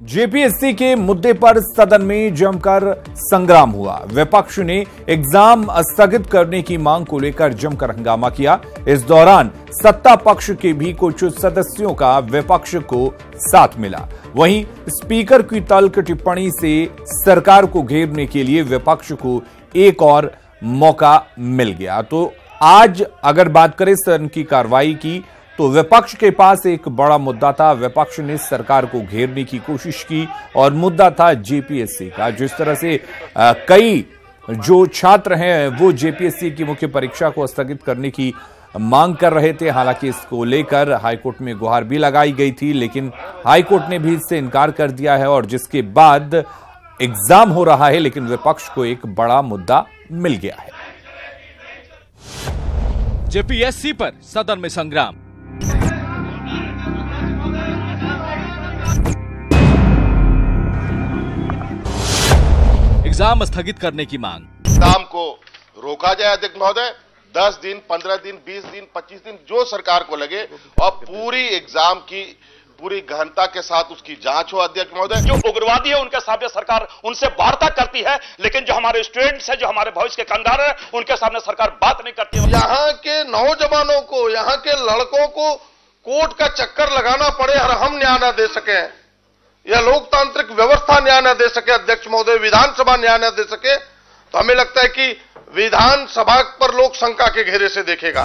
JPSC के मुद्दे पर सदन में जमकर संग्राम हुआ। विपक्ष ने एग्जाम स्थगित करने की मांग को लेकर जमकर हंगामा किया। इस दौरान सत्ता पक्ष के भी कुछ सदस्यों का विपक्ष को साथ मिला। वहीं स्पीकर की तल्ख टिप्पणी से सरकार को घेरने के लिए विपक्ष को एक और मौका मिल गया। तो आज अगर बात करें सदन की कार्रवाई की, तो विपक्ष के पास एक बड़ा मुद्दा था। विपक्ष ने सरकार को घेरने की कोशिश की और मुद्दा था जेपीएससी का। जिस तरह से कई जो छात्र हैं वो जेपीएससी की मुख्य परीक्षा को स्थगित करने की मांग कर रहे थे। हालांकि इसको लेकर हाईकोर्ट में गुहार भी लगाई गई थी, लेकिन हाईकोर्ट ने भी इससे इनकार कर दिया है और जिसके बाद एग्जाम हो रहा है, लेकिन विपक्ष को एक बड़ा मुद्दा मिल गया है। जेपीएससी पर सदन में संग्राम। एग्जाम स्थगित करने की मांग। एग्जाम को रोका जाए अध्यक्ष महोदय, 10 दिन, 15 दिन, 20 दिन, 25 दिन जो सरकार को लगे, और पूरी एग्जाम की पूरी गहनता के साथ उसकी जांच हो अध्यक्ष महोदय। जो उग्रवादी है उनके सामने सरकार उनसे वार्ता करती है, लेकिन जो हमारे स्टूडेंट्स हैं, जो हमारे भविष्य के कंगाल हैं, उनके सामने सरकार बात नहीं करती है। यहाँ के नौजवानों को, यहाँ के लड़कों को कोर्ट का चक्कर लगाना पड़े और हम न्याय न दे सके, यह लोकतांत्रिक व्यवस्था न्याय न दे सके अध्यक्ष महोदय, विधानसभा न्याय न दे सके, तो हमें लगता है कि विधानसभा पर लोग शंका के घेरे से देखेगा।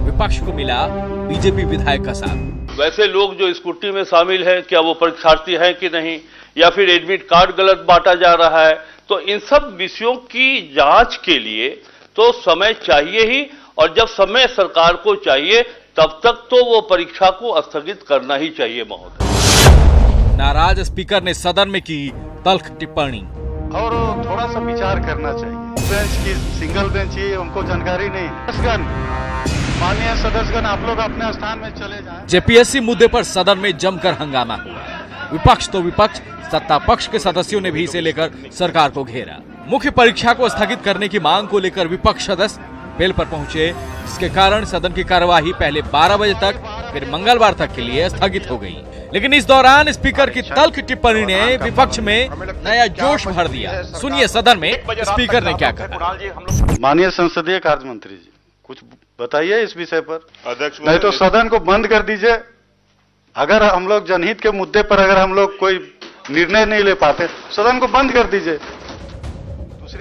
विपक्ष को मिला बीजेपी विधायक का साथ। वैसे लोग जो स्कूटी में शामिल हैं, क्या वो परीक्षार्थी हैं कि नहीं, या फिर एडमिट कार्ड गलत बांटा जा रहा है, तो इन सब विषयों की जांच के लिए तो समय चाहिए ही, और जब समय सरकार को चाहिए तब तक तो वो परीक्षा को स्थगित करना ही चाहिए महोदय। नाराज स्पीकर ने सदन में की तल्ख टिप्पणी। और थोड़ा सा विचार करना चाहिए। बेंच की सिंगल बेंच ही उनको जानकारी नहीं। माननीय सदस्यगण, आप लोग अपने स्थान में चले जाएं। जेपीएससी मुद्दे पर सदन में जमकर हंगामा हुआ। विपक्ष तो विपक्ष, सत्ता पक्ष के सदस्यों ने भी इसे लेकर सरकार को घेरा। मुख्य परीक्षा को स्थगित करने की मांग को लेकर विपक्ष सदस्य बेल पर पहुंचे, जिसके कारण सदन की कार्यवाही पहले 12 बजे तक, फिर मंगलवार तक के लिए स्थगित हो गई। लेकिन इस दौरान स्पीकर की तल्ख टिप्पणी ने विपक्ष में नया जोश भर दिया। सुनिए सदन में स्पीकर ने क्या कहा। माननीय संसदीय कार्य मंत्री जी, कुछ बताइए इस विषय पर। नहीं तो सदन को बंद कर दीजिए। अगर हम लोग जनहित के मुद्दे पर अगर हम लोग कोई निर्णय नहीं ले पाते, सदन को बंद कर दीजिए।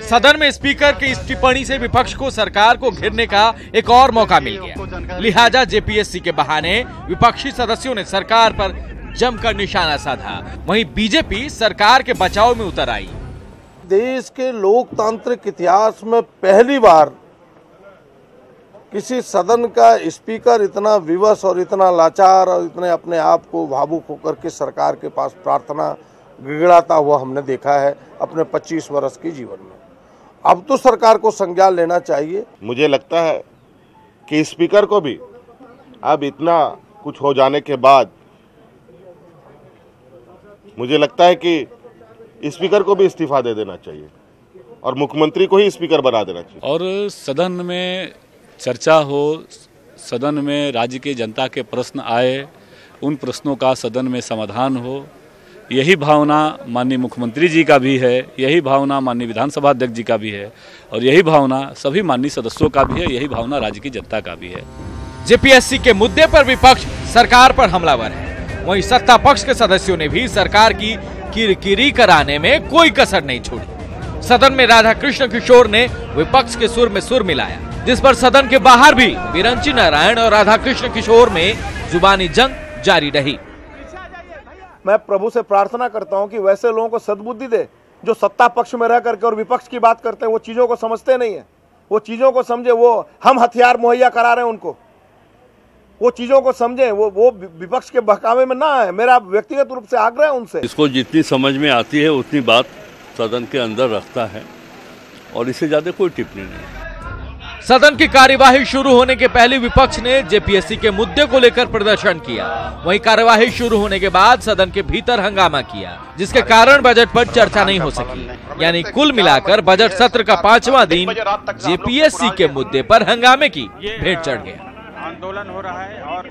सदन में स्पीकर की इस टिप्पणी से विपक्ष को सरकार को घेरने का एक और मौका मिल गया। लिहाजा जेपीएससी के बहाने विपक्षी सदस्यों ने सरकार पर जमकर निशाना साधा। वहीं बीजेपी सरकार के बचाव में उतर आई। देश के लोकतांत्रिक इतिहास में पहली बार किसी सदन का स्पीकर इतना विवश और इतना लाचार और इतने अपने आप को भावुक होकर के सरकार के पास प्रार्थना गिड़गिड़ाता हुआ हमने देखा है अपने 25 वर्ष के जीवन में। अब तो सरकार को संज्ञान लेना चाहिए। मुझे लगता है कि स्पीकर को भी अब इतना कुछ हो जाने के बाद मुझे लगता है कि स्पीकर को भी इस्तीफा दे देना चाहिए और मुख्यमंत्री को ही स्पीकर बना देना चाहिए। और सदन में चर्चा हो, सदन में राज्य की जनता के प्रश्न आए, उन प्रश्नों का सदन में समाधान हो, यही भावना माननीय मुख्यमंत्री जी का भी है, यही भावना माननीय विधानसभा अध्यक्ष जी का भी है, और यही भावना सभी माननीय सदस्यों का भी है, यही भावना राज्य की जनता का भी है। जेपीएससी के मुद्दे पर विपक्ष सरकार पर हमलावर है। वहीं सत्ता पक्ष के सदस्यों ने भी सरकार की किरकिरी कराने में कोई कसर नहीं छोड़ी। सदन में राधा कृष्ण किशोर ने विपक्ष के सुर में सुर मिलाया, जिस पर सदन के बाहर भी बिरंची नारायण और राधा कृष्ण किशोर में जुबानी जंग जारी रही। मैं प्रभु से प्रार्थना करता हूं कि वैसे लोगों को सद्बुद्धि दे जो सत्ता पक्ष में रह करके और विपक्ष की बात करते हैं। वो चीजों को समझते नहीं है, वो चीजों को समझे। वो हम हथियार मुहैया करा रहे हैं उनको, वो चीजों को समझे, वो विपक्ष के बहकावे में ना आए। मेरा व्यक्तिगत रूप से आग्रह है उनसे। इसको जितनी समझ में आती है उतनी बात सदन के अंदर रखता है, और इससे ज्यादा कोई टिप्पणी नहीं। सदन की कार्यवाही शुरू होने के पहले विपक्ष ने जेपीएससी के मुद्दे को लेकर प्रदर्शन किया। वहीं कार्यवाही शुरू होने के बाद सदन के भीतर हंगामा किया, जिसके कारण बजट पर चर्चा नहीं हो सकी। यानी कुल मिलाकर बजट सत्र का 5वां दिन जेपीएससी के मुद्दे पर हंगामे की भेंट चढ़ गया। आंदोलन हो रहा है। और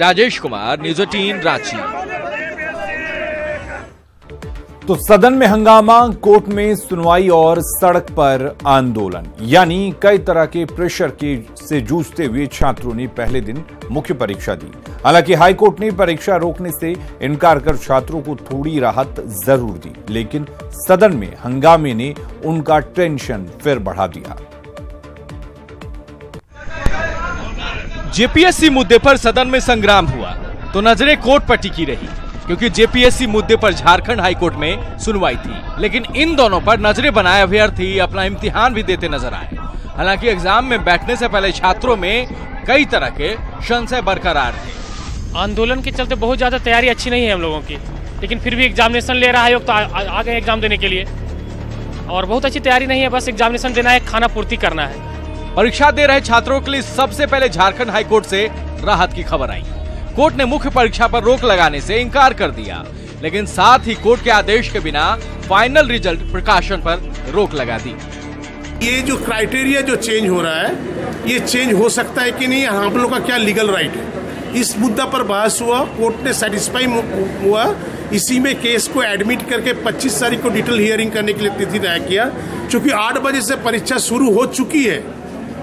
राजेश कुमार, न्यूज़ 18 रांची। तो सदन में हंगामा, कोर्ट में सुनवाई और सड़क पर आंदोलन, यानी कई तरह के प्रेशर से जूझते हुए छात्रों ने पहले दिन मुख्य परीक्षा दी। हालांकि हाईकोर्ट ने परीक्षा रोकने से इनकार कर छात्रों को थोड़ी राहत जरूर दी, लेकिन सदन में हंगामे ने उनका टेंशन फिर बढ़ा दिया। जेपीएससी मुद्दे पर सदन में संग्राम हुआ तो नजरें कोर्ट पर टिकी रही, क्योंकि जेपीएससी मुद्दे पर झारखंड हाईकोर्ट में सुनवाई थी। लेकिन इन दोनों पर नजरें बनाए अभ्यर्थी अपना इम्तिहान भी देते नजर आए। हालांकि एग्जाम में बैठने से पहले छात्रों में कई तरह के संशय बरकरार थे। आंदोलन के चलते बहुत ज्यादा तैयारी अच्छी नहीं है हम लोगों की, लेकिन फिर भी एग्जामिनेशन ले रहा है तो आ गए एग्जाम देने के लिए। और बहुत अच्छी तैयारी नहीं है, बस एग्जामिनेशन देना है, खाना पूर्ति करना है। परीक्षा दे रहे छात्रों के लिए सबसे पहले झारखंड हाईकोर्ट से राहत की खबर आई। कोर्ट ने मुख्य परीक्षा पर रोक लगाने से इनकार कर दिया, लेकिन साथ ही कोर्ट के आदेश के बिना फाइनल रिजल्ट प्रकाशन पर रोक लगा दी। ये जो क्राइटेरिया जो चेंज हो रहा है, ये चेंज हो सकता है कि नहीं, हम लोग का क्या लीगल राइट है, इस मुद्दा पर बहस हुआ। कोर्ट ने सेटिस्फाई हुआ, इसी में केस को एडमिट करके 25 तारीख को डिटेल हियरिंग करने के लिए तिथि तय किया। चूंकि 8 बजे से परीक्षा शुरू हो चुकी है,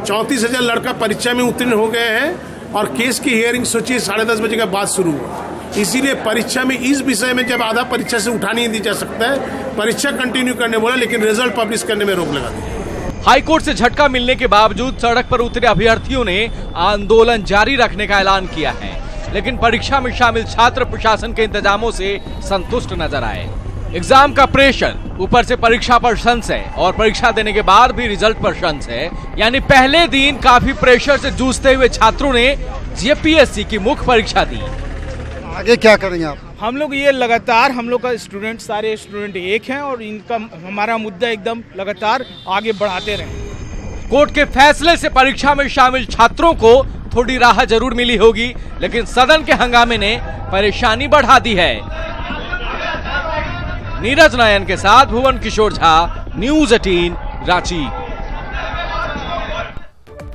34,000 लड़का परीक्षा में उत्तीर्ण हो गए हैं और केस की हियरिंग सोचिए 10:30 बजे के बाद शुरू हुआ। इसीलिए परीक्षा में इस विषय में जब आधा परीक्षा से उठा नहीं दी जा सकता है, परीक्षा कंटिन्यू करने बोला, लेकिन रिजल्ट पब्लिश करने में रोक लगा दी। हाईकोर्ट से झटका मिलने के बावजूद सड़क पर उतरे अभ्यर्थियों ने आंदोलन जारी रखने का ऐलान किया है, लेकिन परीक्षा में शामिल छात्र प्रशासन के इंतजामों से संतुष्ट नजर आए। एग्जाम का प्रेशर, ऊपर से परीक्षा पर संशय और परीक्षा देने के बाद भी रिजल्ट पर संशय, यानी पहले दिन काफी प्रेशर से जूझते हुए छात्रों ने जेपीएससी की मुख्य परीक्षा दी। आगे क्या करेंगे आप? हम लोग ये लगातार, हम लोग का स्टूडेंट, सारे स्टूडेंट एक हैं और इनका हमारा मुद्दा एकदम लगातार आगे बढ़ाते रहें। कोर्ट के फैसले से परीक्षा में शामिल छात्रों को थोड़ी राहत जरूर मिली होगी, लेकिन सदन के हंगामे ने परेशानी बढ़ा दी है। नीरज नयन के साथ भुवन किशोर झा, न्यूज़ 18 रांची।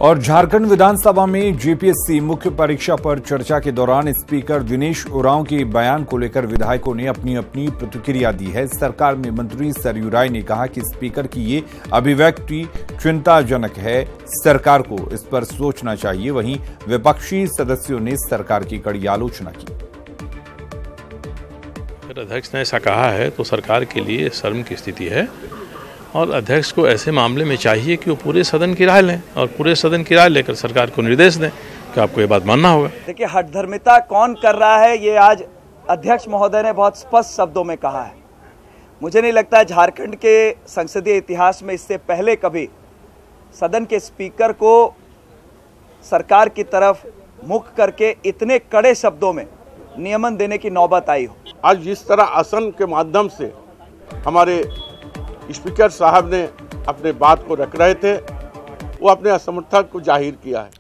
और झारखंड विधानसभा में जेपीएससी मुख्य परीक्षा पर चर्चा के दौरान स्पीकर दिनेश उरांव के बयान को लेकर विधायकों ने अपनी अपनी प्रतिक्रिया दी है। सरकार में मंत्री सरयू राय ने कहा कि स्पीकर की ये अभिव्यक्ति चिंताजनक है, सरकार को इस पर सोचना चाहिए। वहीं विपक्षी सदस्यों ने सरकार की कड़ी आलोचना की। अगर अध्यक्ष ने ऐसा कहा है तो सरकार के लिए शर्म की स्थिति है, और अध्यक्ष को ऐसे मामले में चाहिए कि वो पूरे सदन की राय लें और पूरे सदन की राय लेकर सरकार को निर्देश दें कि आपको ये बात मानना होगा। देखिए, हठधर्मिता कौन कर रहा है, ये आज अध्यक्ष महोदय ने बहुत स्पष्ट शब्दों में कहा है। मुझे नहीं लगता झारखंड के संसदीय इतिहास में इससे पहले कभी सदन के स्पीकर को सरकार की तरफ मुख करके इतने कड़े शब्दों में नियमन देने की नौबत आई हो। आज जिस तरह आसन के माध्यम से हमारे स्पीकर साहब ने अपने बात को रख रहे थे, वो अपने असमर्थता को जाहिर किया है।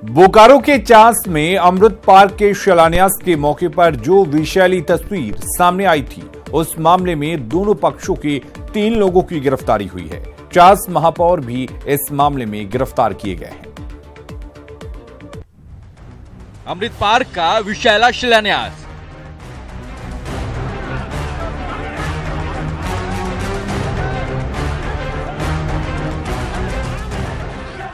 बोकारो के चास में अमृत पार्क के शिलान्यास के मौके पर जो विषैली तस्वीर सामने आई थी, उस मामले में दोनों पक्षों के 3 लोगों की गिरफ्तारी हुई है। चास महापौर भी इस मामले में गिरफ्तार किए गए हैं। अमृत पार्क का विषैला शिलान्यास।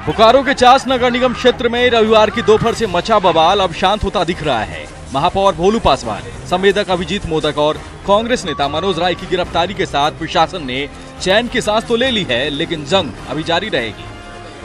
बोकारो के चास नगर निगम क्षेत्र में रविवार की दोपहर से मचा बवाल अब शांत होता दिख रहा है। महापौर भोलू पासवान, संवेदक अभिजीत मोदक और कांग्रेस नेता मनोज राय की गिरफ्तारी के साथ प्रशासन ने चैन की सांस तो ले ली है, लेकिन जंग अभी जारी रहेगी।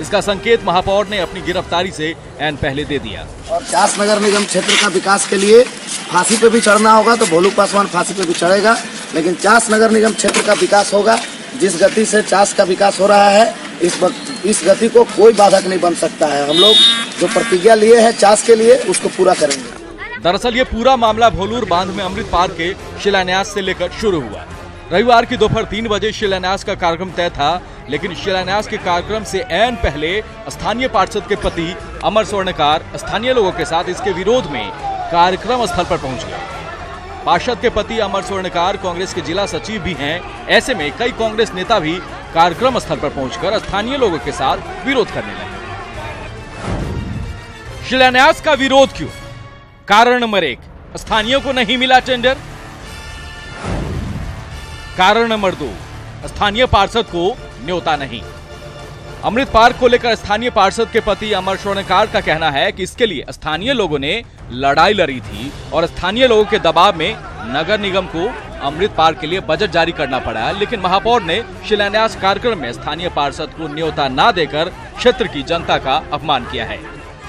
इसका संकेत महापौर ने अपनी गिरफ्तारी से ऐन पहले दे दिया। और चास नगर निगम क्षेत्र का विकास के लिए फांसी पे भी चढ़ना होगा तो भोलू पासवान फांसी पे भी चढ़ेगा, लेकिन चास नगर निगम क्षेत्र का विकास होगा। जिस गति से चास का विकास हो रहा है, इस गति को कोई बाधक नहीं बन सकता है। हम लोग जो प्रतिज्ञा लिए हैं चास के लिए, उसको पूरा करेंगे। दरअसल ये पूरा मामला भोलूर बांध में अमृत पार्क के शिलान्यास से लेकर शुरू हुआ। रविवार की दोपहर 3 बजे शिलान्यास का कार्यक्रम तय था, लेकिन शिलान्यास के कार्यक्रम से ऐन पहले स्थानीय पार्षद के पति अमर स्वर्णकार स्थानीय लोगों के साथ इसके विरोध में कार्यक्रम स्थल पर पहुंच गए। पार्षद के पति अमर स्वर्णकार कांग्रेस के जिला सचिव भी हैं। ऐसे में कई कांग्रेस नेता भी कार्यक्रम स्थल पर पहुंचकर स्थानीय लोगों के साथ विरोध करने लगे। शिलान्यास का विरोध क्यों? कारण नंबर 1, स्थानीयों को नहीं मिला टेंडर। कारण नंबर 2, स्थानीय पार्षद को न्योता नहीं। अमृत पार्क को लेकर स्थानीय पार्षद के पति अमर स्वर्णकार का कहना है कि इसके लिए स्थानीय लोगों ने लड़ाई लड़ी थी और स्थानीय लोगों के दबाव में नगर निगम को अमृत पार्क के लिए बजट जारी करना पड़ा, लेकिन महापौर ने शिलान्यास कार्यक्रम में स्थानीय पार्षद को न्योता न देकर क्षेत्र की जनता का अपमान किया है।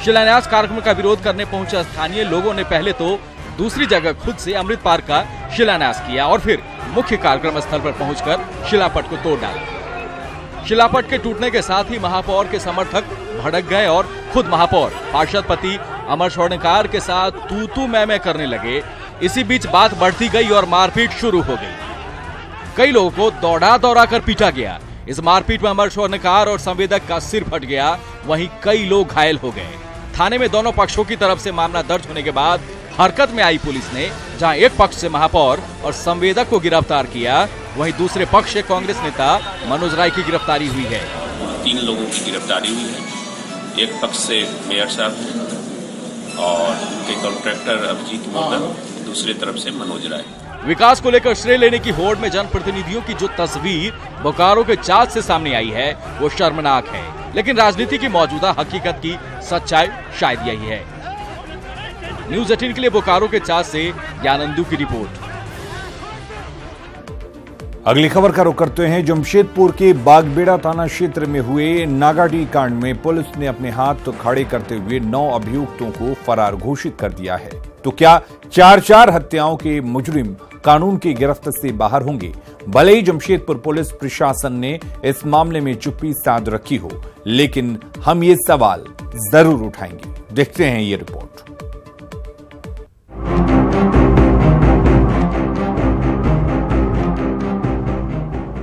शिलान्यास कार्यक्रम का विरोध करने पहुंचे स्थानीय लोगों ने पहले तो दूसरी जगह खुद से अमृत पार्क का शिलान्यास किया और फिर मुख्य कार्यक्रम स्थल पर पहुंचकर शिलापट को तोड़ डाला। शिलापट के टूटने के साथ ही महापौर के समर्थक भड़क गए और खुद महापौर पार्षद पति अमर स्वर्णकार के साथ तू मैं करने लगे। इसी बीच बात बढ़ती गई और मारपीट शुरू हो गई। कई लोगों को दौड़ा कर पीटा गया। इस मारपीट में अमर स्वर्णकार और संवेदक का सिर फट गया, वहीं कई लोग घायल हो गए। थाने में दोनों पक्षों की तरफ से मामला दर्ज होने के बाद हरकत में आई पुलिस ने जहां एक पक्ष से महापौर और संवेदक को गिरफ्तार किया, वहीं दूसरे पक्ष से कांग्रेस नेता मनोज राय की गिरफ्तारी हुई है। 3 लोगों की गिरफ्तारी हुई है। एक पक्ष से मेयर साहब और उनके कॉन्ट्रैक्टर अभिजीत मोदन, दूसरी तरफ से मनोज राय। विकास को लेकर श्रेय लेने की होड़ में जनप्रतिनिधियों की जो तस्वीर बोकारो के चाँद से सामने आई है वो शर्मनाक है, लेकिन राजनीति की मौजूदा हकीकत की सच्चाई शायद यही है। न्यूज़ 18 के लिए बोकारो के चाँद से ज्ञानंदू की रिपोर्ट। अगली खबर का रुख करते हैं। जमशेदपुर के बागबेड़ा थाना क्षेत्र में हुए नागाडी कांड में पुलिस ने अपने हाथ खड़े करते हुए 9 अभियुक्तों को फरार घोषित कर दिया है। तो क्या 4 हत्याओं के मुजरिम कानून की गिरफ्त से बाहर होंगे? भले ही जमशेदपुर पुलिस प्रशासन ने इस मामले में चुप्पी साध रखी हो, लेकिन हम ये सवाल जरूर उठाएंगे। देखते हैं ये रिपोर्ट।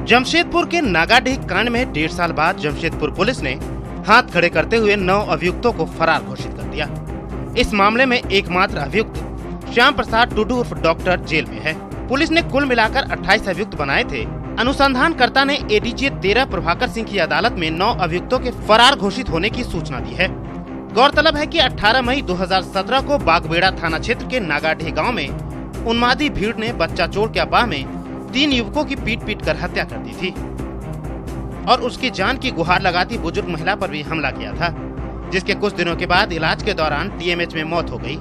जमशेदपुर के नागाडीह कांड में 1.5 साल बाद जमशेदपुर पुलिस ने हाथ खड़े करते हुए 9 अभियुक्तों को फरार घोषित कर दिया। इस मामले में एकमात्र अभियुक्त श्याम प्रसाद टुडू उर्फ डॉक्टर जेल में है। पुलिस ने कुल मिलाकर 28 अभियुक्त बनाए थे। अनुसंधानकर्ता ने एडीजे 13 प्रभाकर सिंह की अदालत में 9 अभियुक्तों के फरार घोषित होने की सूचना दी है। गौरतलब है कि 18 मई 2017 को बागबेड़ा थाना क्षेत्र के नागाडीह गाँव में उन्मादी भीड़ ने बच्चा चोर के अफवाह में 3 युवकों की पीट कर हत्या कर दी थी और उसकी जान की गुहार लगाती बुजुर्ग महिला पर भी हमला किया था, जिसके कुछ दिनों के बाद इलाज के दौरान टीएमएच में मौत हो गई।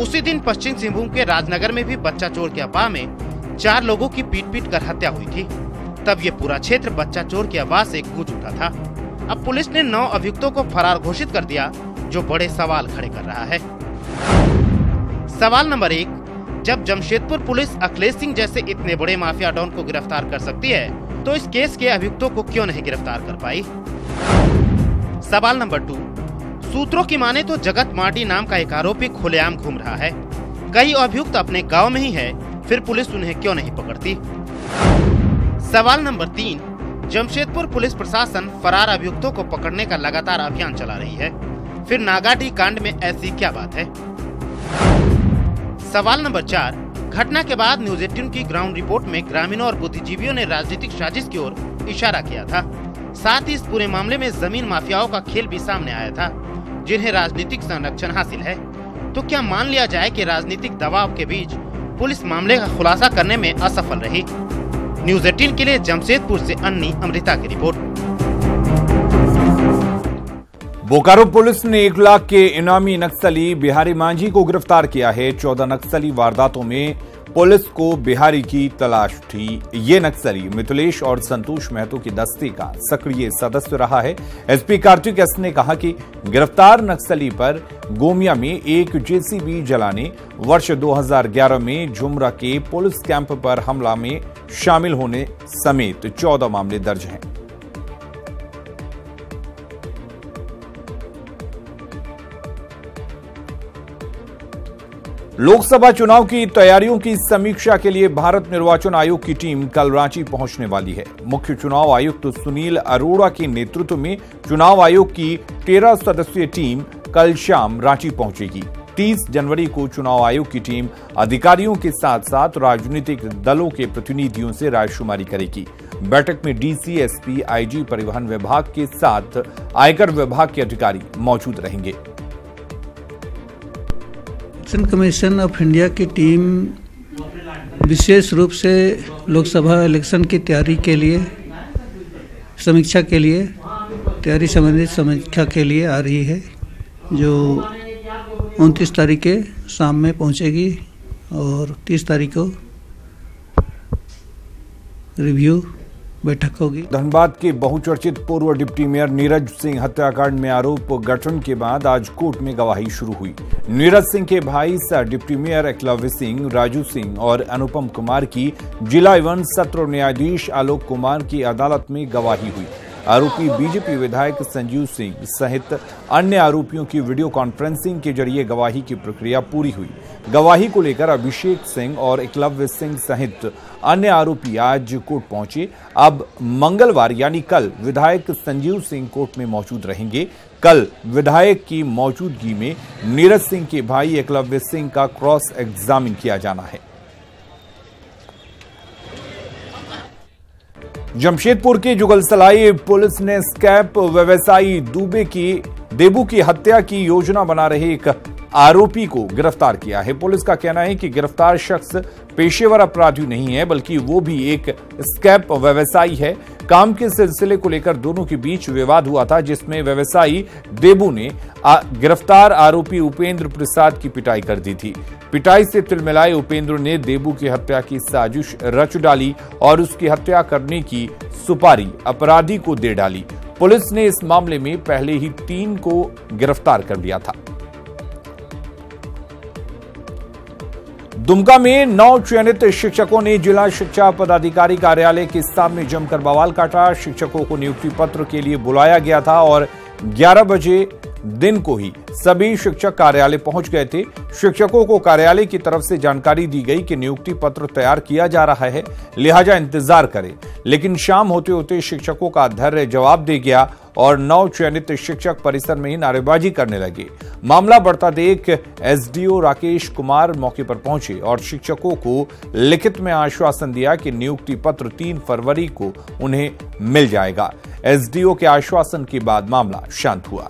उसी दिन पश्चिम सिंहभूम के राजनगर में भी बच्चा चोर के अफवाह में 4 लोगों की पीट कर हत्या हुई थी। तब ये पूरा क्षेत्र बच्चा चोर की आवाज से गूंज उठा था। अब पुलिस ने 9 अभियुक्तों को फरार घोषित कर दिया, जो बड़े सवाल खड़े कर रहा है। सवाल नंबर 1, जब जमशेदपुर पुलिस अखिलेश सिंह जैसे इतने बड़े माफिया डॉन को गिरफ्तार कर सकती है, तो इस केस के अभियुक्तों को क्यों नहीं गिरफ्तार कर पाई? सवाल नंबर 2, सूत्रों की माने तो जगत मार्डी नाम का एक आरोपी खुलेआम घूम रहा है। कई अभियुक्त अपने गांव में ही है, फिर पुलिस उन्हें क्यों नहीं पकड़ती? सवाल नंबर 3, जमशेदपुर पुलिस प्रशासन फरार अभियुक्तों को पकड़ने का लगातार अभियान चला रही है, फिर नागाडीह कांड में ऐसी क्या बात है? सवाल नंबर 4, घटना के बाद न्यूज़ 18 की ग्राउंड रिपोर्ट में ग्रामीणों और बुद्धिजीवियों ने राजनीतिक साजिश की ओर इशारा किया था। साथ ही इस पूरे मामले में जमीन माफियाओं का खेल भी सामने आया था, जिन्हें राजनीतिक संरक्षण हासिल है। तो क्या मान लिया जाए कि राजनीतिक दबाव के बीच पुलिस मामले का खुलासा करने में असफल रही? न्यूज़ 18 के लिए जमशेदपुर से अन्नी अमृता की रिपोर्ट। बोकारो पुलिस ने 1 लाख के इनामी नक्सली बिहारी मांझी को गिरफ्तार किया है। 14 नक्सली वारदातों में पुलिस को बिहारी की तलाश थी। ये नक्सली मिथिलेश और संतोष महतो की दस्ते का सक्रिय सदस्य रहा है। एसपी कार्तिक एस ने कहा कि गिरफ्तार नक्सली पर गोमिया में एक जेसीबी जलाने, वर्ष 2011 में झुमरा के पुलिस कैंप पर हमला में शामिल होने समेत 14 मामले दर्ज हैं। लोकसभा चुनाव की तैयारियों की समीक्षा के लिए भारत निर्वाचन आयोग की टीम कल रांची पहुंचने वाली है। मुख्य चुनाव आयुक्त सुनील अरोड़ा के नेतृत्व में चुनाव आयोग की 13 सदस्यीय टीम कल शाम रांची पहुंचेगी। 30 जनवरी को चुनाव आयोग की टीम अधिकारियों के साथ साथ राजनीतिक दलों के प्रतिनिधियों से रायशुमारी करेगी। बैठक में डीसी, एसपी, आईजी, परिवहन विभाग के साथ आयकर विभाग के अधिकारी मौजूद रहेंगे। इलेक्शन कमीशन ऑफ इंडिया की टीम विशेष रूप से लोकसभा इलेक्शन की तैयारी के लिए, समीक्षा के लिए, तैयारी संबंधित समीक्षा के लिए आ रही है, जो 29 तारीख के शाम में पहुंचेगी और 30 तारीख को रिव्यू बैठक होगी। धनबाद के बहुचर्चित पूर्व डिप्टी मेयर नीरज सिंह हत्याकांड में आरोप गठन के बाद आज कोर्ट में गवाही शुरू हुई। नीरज सिंह के भाई सह डिप्टी मेयर एकलव्य सिंह, राजू सिंह और अनुपम कुमार की जिला एवं सत्र न्यायाधीश आलोक कुमार की अदालत में गवाही हुई। आरोपी बीजेपी विधायक संजीव सिंह सहित अन्य आरोपियों की वीडियो कॉन्फ्रेंसिंग के जरिए गवाही की प्रक्रिया पूरी हुई। गवाही को लेकर अभिषेक सिंह और एकलव्य सिंह सहित अन्य आरोपी आज कोर्ट पहुंचे। अब मंगलवार यानी कल विधायक संजीव सिंह कोर्ट में मौजूद रहेंगे। कल विधायक की मौजूदगी में नीरज सिंह के भाई एकलव्य सिंह का क्रॉस एग्जामिन किया जाना है। जमशेदपुर के जुगलसलाई पुलिस ने स्कैप व्यवसायी देबू की हत्या की योजना बना रहे एक आरोपी को गिरफ्तार किया है। पुलिस का कहना है कि गिरफ्तार शख्स पेशेवर अपराधी नहीं है, बल्कि वो भी एक स्कैप व्यवसायी है। काम के सिलसिले को लेकर दोनों के बीच विवाद हुआ था, जिसमें व्यवसायी देबू ने गिरफ्तार आरोपी उपेंद्र प्रसाद की पिटाई कर दी थी। पिटाई से तिलमिलाए उपेंद्र ने देबू की हत्या की साजिश रच डाली और उसकी हत्या करने की सुपारी अपराधी को दे डाली। पुलिस ने इस मामले में पहले ही 3 को गिरफ्तार कर लिया था। दुमका में 9 चयनित शिक्षकों ने जिला शिक्षा पदाधिकारी कार्यालय के सामने जमकर बवाल काटा। शिक्षकों को नियुक्ति पत्र के लिए बुलाया गया था और 11 बजे दिन को ही सभी शिक्षक कार्यालय पहुंच गए थे। शिक्षकों को कार्यालय की तरफ से जानकारी दी गई कि नियुक्ति पत्र तैयार किया जा रहा है, लिहाजा इंतजार करें। लेकिन शाम होते होते शिक्षकों का धैर्य जवाब दे गया और 9 चयनित शिक्षक परिसर में ही नारेबाजी करने लगे। मामला बढ़ता देख एसडीओ राकेश कुमार मौके पर पहुंचे और शिक्षकों को लिखित में आश्वासन दिया कि नियुक्ति पत्र 3 फरवरी को उन्हें मिल जाएगा। एसडीओ के आश्वासन के बाद मामला शांत हुआ।